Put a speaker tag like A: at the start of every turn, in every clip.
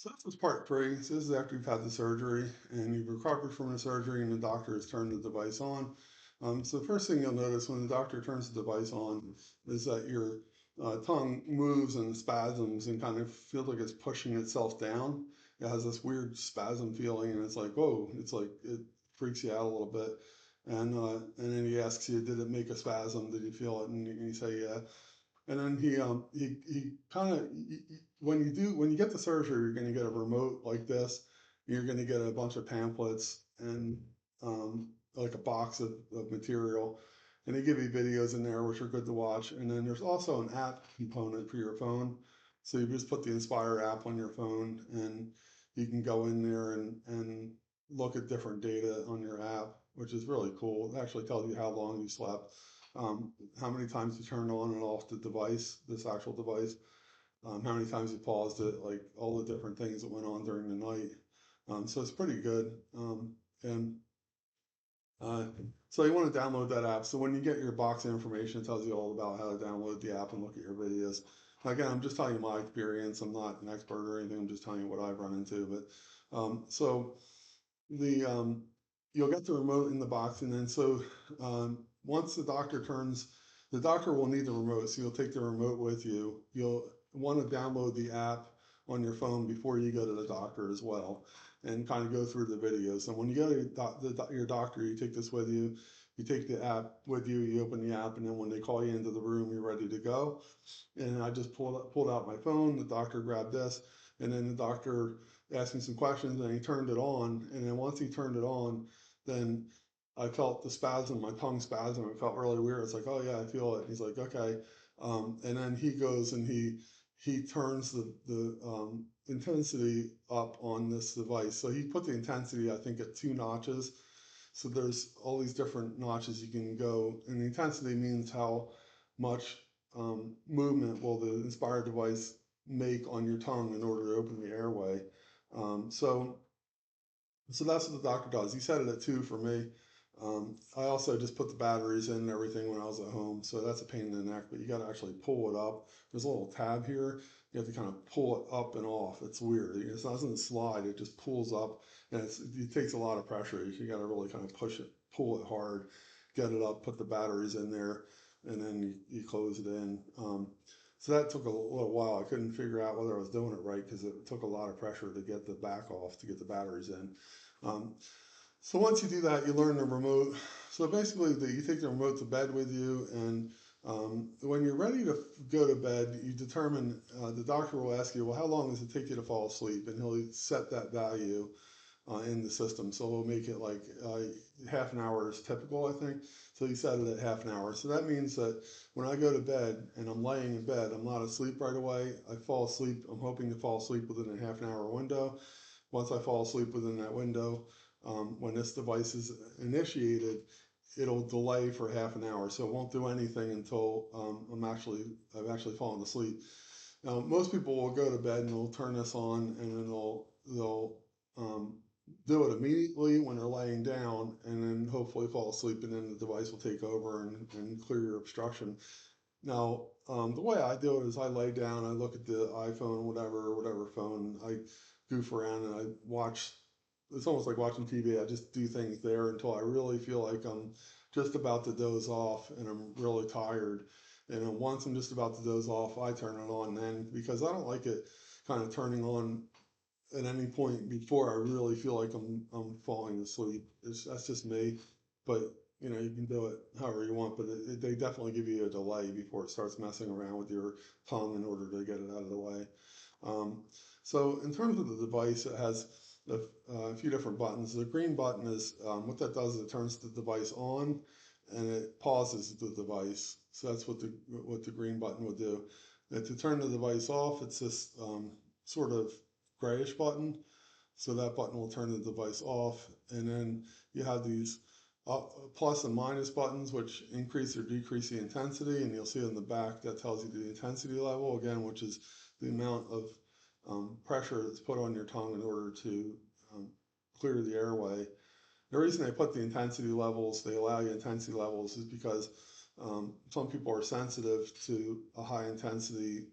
A: So this is part three. So this is after you've had the surgery and you've recovered from the surgery and the doctor has turned the device on. So the first thing you'll notice when the doctor turns the device on is that your tongue moves and spasms and kind of feels like it's pushing itself down. It has this weird spasm feeling and it's like, whoa, it's like it freaks you out a little bit. And then he asks you, did it make a spasm? Did you feel it? And you say, yeah. And then he kind of when you get the surgery, you're going to get a remote like this. You're going to get a bunch of pamphlets and like a box of material, and they give you videos in there which are good to watch. And then there's also an app component for your phone, so you just put the Inspire app on your phone, and you can go in there and look at different data on your app, which is really cool. It actually tells you how long you slept, how many times you turned on and off the device, this actual device, how many times you paused it, like all the different things that went on during the night. So it's pretty good. And uh, so you want to download that app. So when you get your box information, it tells you all about how to download the app and look at your videos. Again, I'm just telling you my experience. I'm not an expert or anything. I'm just telling you what I've run into. But so the you'll get the remote in the box, and then once the doctor will need the remote, so you'll take the remote with you. You'll want to download the app on your phone before you go to the doctor as well, and kind of go through the videos. And when you go to your doctor, you take this with you. You take the app with you. You open the app, and then when they call you into the room, you're ready to go. And I just pulled out my phone. The doctor grabbed this, and then the doctor asked me some questions, and he turned it on. And then once he turned it on, then I felt the spasm, my tongue spasm. It felt really weird. It's like, oh yeah, I feel it. He's like, okay. And then he goes and he turns the intensity up on this device. So he put the intensity, I think, at 2 notches. So there's all these different notches you can go, and the intensity means how much movement will the Inspire device make on your tongue in order to open the airway. Um, so so that's what the doctor does. He set it at 2 for me. I also just put the batteries in and everything when I was at home, so that's a pain in the neck, but you got to actually pull it up. There's a little tab here. You have to kind of pull it up and off. It's weird. It doesn't slide. It just pulls up, and it takes a lot of pressure. You got to really kind of push it, pull it hard, get it up, put the batteries in there, and then you close it in. So that took a little while. I couldn't figure out whether I was doing it right because it took a lot of pressure to get the back off to get the batteries in. Um, so once you do that, you learn the remote. So basically, you take the remote to bed with you, and when you're ready to go to bed, you determine the doctor will ask you, well, how long does it take you to fall asleep? And he'll set that value in the system. So we'll make it like half an hour is typical, I think. So you set it at half an hour. So that means that when I go to bed and I'm laying in bed, I'm not asleep right away. I fall asleep. I'm hoping to fall asleep within a half an hour window. Once I fall asleep within that window, when this device is initiated, it'll delay for half an hour. So it won't do anything until I've actually fallen asleep. Now, most people will go to bed and they'll turn this on and then they'll um, do it immediately when they're laying down and then hopefully fall asleep and then the device will take over and clear your obstruction. Now, the way I do it is I lay down, I look at the iPhone, whatever phone, I goof around and I watch. It's almost like watching TV. I just do things there until I really feel like I'm just about to doze off and I'm really tired. And then once I'm just about to doze off, I turn it on then because I don't like it kind of turning on at any point before I really feel like I'm falling asleep. That's just me, but you can do it however you want. But they definitely give you a delay before it starts messing around with your tongue in order to get it out of the way. Um, so in terms of the device, it has a few different buttons. The green button is what that does is it turns the device on and it pauses the device. So that's what the green button would do. And to turn the device off, it's this sort of grayish button. So that button will turn the device off. And then you have these plus and minus buttons, which increase or decrease the intensity. And you'll see on the back that tells you the intensity level, again, which is the amount of pressure that's put on your tongue in order to um, clear the airway. The reason they put the intensity levels, they allow you intensity levels, is because some people are sensitive to a high intensity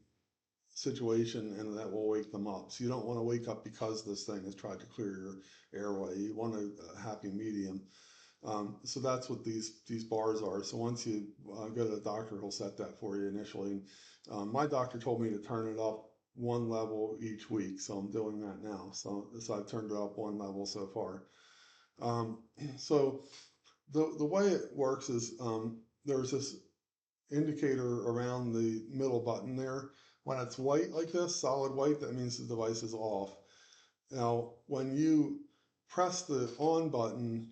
A: situation, and that will wake them up. So you don't want to wake up because this thing has tried to clear your airway. You want a happy medium. So that's what these bars are. So once you go to the doctor, he'll set that for you initially. My doctor told me to turn it up one level each week, so I'm doing that now. So I've turned it up one level so far. Um, so the way it works is there's this indicator around the middle button there. When it's white like this, solid white, that means the device is off. Now, when you press the on button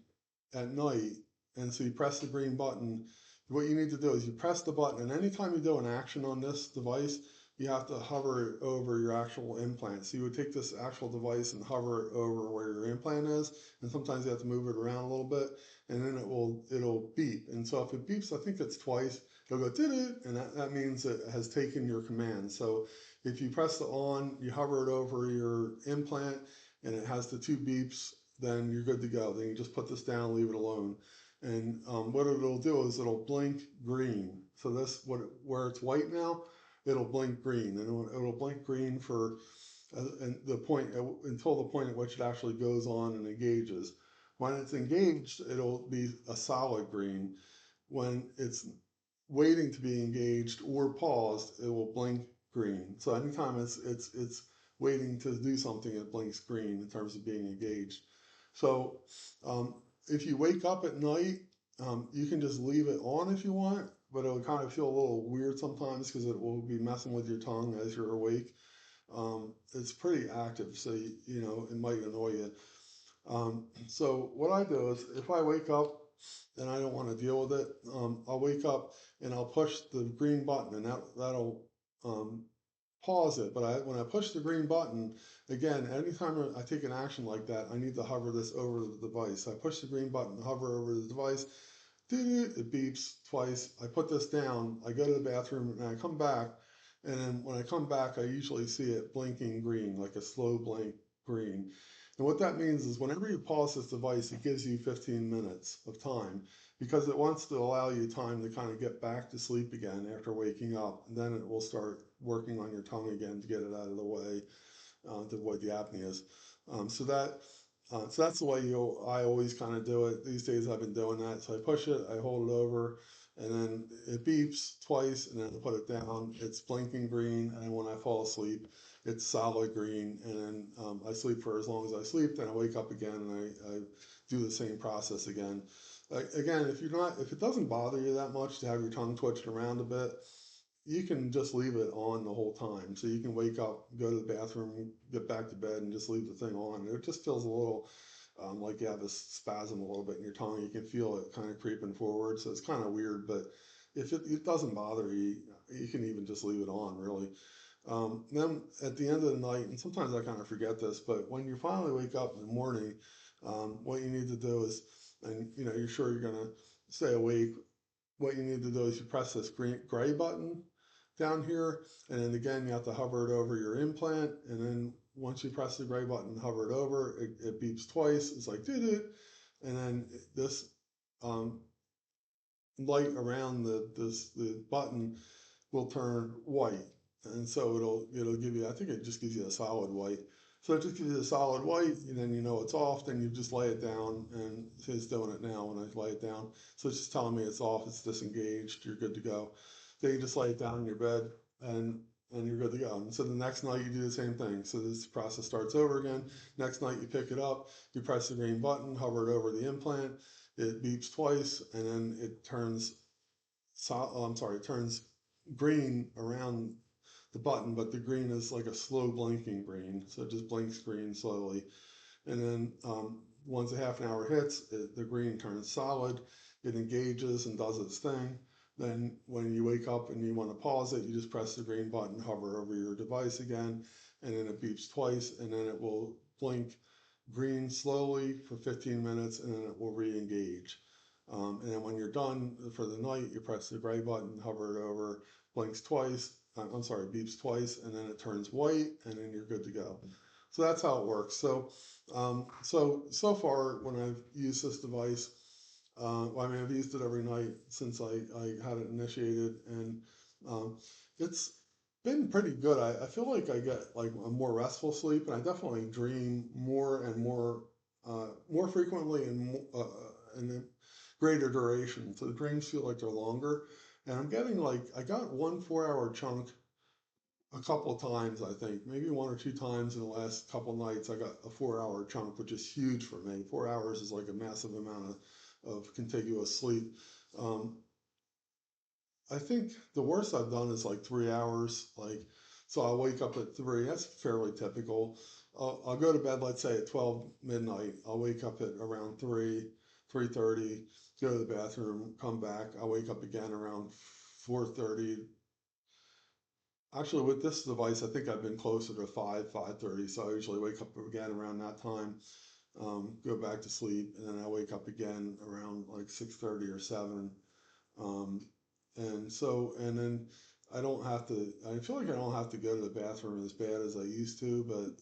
A: at night, and so you press the green button, what you need to do is you press the button, and anytime you do an action on this device, you have to hover it over your actual implant. So you would take this actual device and hover it over where your implant is, and sometimes you have to move it around a little bit, and then it'll beep. And so if it beeps, I think it's twice, it'll go did, and that means it has taken your command. So if you press the on, you hover it over your implant, and it has the two beeps, then you're good to go. Then you just put this down, leave it alone. And what it'll do is it'll blink green. So this, where it's white now, it'll blink green, and it'll blink green for and the point until the point at which it actually goes on and engages. When it's engaged, it'll be a solid green. When it's waiting to be engaged or paused, it will blink green. So anytime it's waiting to do something, it blinks green in terms of being engaged. So if you wake up at night, you can just leave it on if you want, but it will kind of feel a little weird sometimes because it will be messing with your tongue as you're awake. It's pretty active, so you know it might annoy you. So what I do is if I wake up and I don't want to deal with it, I'll wake up and I'll push the green button, and that'll um, pause it. But when I push the green button, again, anytime I take an action like that, I need to hover this over the device. I push the green button, hover over the device, it beeps twice. I put this down, I go to the bathroom, and I come back. And then when I come back, I usually see it blinking green, like a slow blink green. And what that means is whenever you pause this device, it gives you 15 minutes of time because it wants to allow you time to kind of get back to sleep again after waking up. And then it will start working on your tongue again to get it out of the way to avoid the apneas. So that's the way I always kind of do it. These days I've been doing that. So I push it, I hold it over, and then it beeps twice, and then I put it down. It's blinking green, and when I fall asleep, it's solid green, and then I sleep for as long as I sleep. Then I wake up again, and I do the same process again. Again, if it doesn't bother you that much to have your tongue twitched around a bit, you can just leave it on the whole time. So you can wake up, go to the bathroom, get back to bed, and just leave the thing on. It just feels a little like you have this spasm a little bit in your tongue. You can feel it kind of creeping forward. So it's kind of weird, but if it doesn't bother you, you can even just leave it on, really. Then at the end of the night, and sometimes I kind of forget this, but when you finally wake up in the morning, what you need to do is, and you know, you're sure you're gonna stay awake. What you need to do is you press this gray button down here, and then again you have to hover it over your implant, and then once you press the gray button, hover it over, it beeps twice. It's like did it, and then this um, light around the button will turn white, and so it'll give you. I think it just gives you a solid white. So it just gives you a solid white, and then you know it's off. Then you just lay it down, and it's doing it now when I lay it down. So it's just telling me it's off, it's disengaged, you're good to go. Then you just lay it down in your bed, and you're good to go. And so the next night you do the same thing. So this process starts over again. Next night you pick it up, you press the green button, hover it over the implant, it beeps twice, and then it turns. It turns green around the button, but the green is like a slow blinking green, so it just blinks green slowly. And then once a half an hour hits, the green turns solid, it engages and does its thing. Then when you wake up and you want to pause it, you just press the green button, hover over your device again, and then it beeps twice, and then it will blink green slowly for 15 minutes, and then it will re-engage. And then when you're done for the night, you press the gray button, hover it over, blinks twice, I'm sorry, beeps twice, and then it turns white, and then you're good to go. So that's how it works. So far when I've used this device, well, I mean, I've used it every night since I had it initiated, and um, it's been pretty good. I feel like I get like a more restful sleep, and I definitely dream more and more frequently and in greater duration. So the dreams feel like they're longer, and I'm getting like I got one 4 hour chunk a couple of times. I think maybe one or two times in the last couple of nights. I got a 4 hour chunk, which is huge for me. 4 hours is like a massive amount of contiguous sleep. Um, I think the worst I've done is like 3 hours. Like, so I'll wake up at three. That's fairly typical. I'll go to bed, let's say at 12 midnight. I'll wake up at around 3:30, go to the bathroom, come back. I'll wake up again around 4:30. Actually, with this device, I think I've been closer to 5:30. So I usually wake up again around that time, go back to sleep, and then I wake up again around like 6:30 or 7. Um, and then I don't have to, I feel like I don't have to go to the bathroom as bad as I used to, but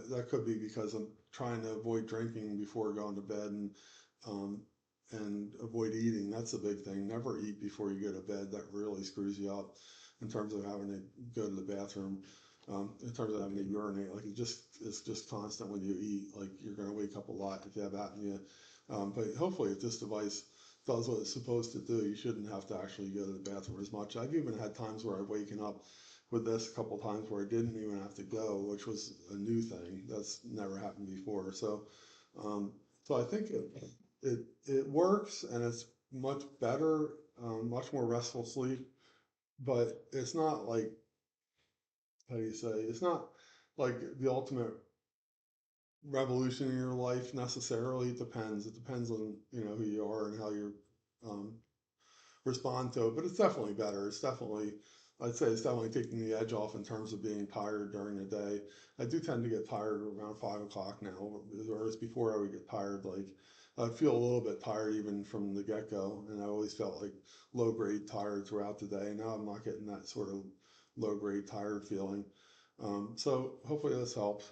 A: that could be because I'm trying to avoid drinking before going to bed um, and avoid eating. That's a big thing. Never eat before you go to bed. That really screws you up in terms of having to go to the bathroom. In terms of having to urinate, like it's just constant when you eat. Like you're going to wake up a lot if you have apnea. But hopefully, if this device does what it's supposed to do, you shouldn't have to actually go to the bathroom as much. I've even had times where I've waken up with this a couple times where I didn't even have to go, which was a new thing. That's never happened before. Um, so I think it works and it's much better, much more restful sleep. But it's not like how do you say? It's not like the ultimate revolution in your life necessarily. It depends. It depends on who you are and how you um, respond to it, but it's definitely better. I'd say it's definitely taking the edge off in terms of being tired during the day. I do tend to get tired around 5 o'clock now, whereas before I would get tired, like I feel a little bit tired even from the get go, and I always felt like low grade tired throughout the day. Now I'm not getting that sort of low grade tired feeling. So hopefully this helps.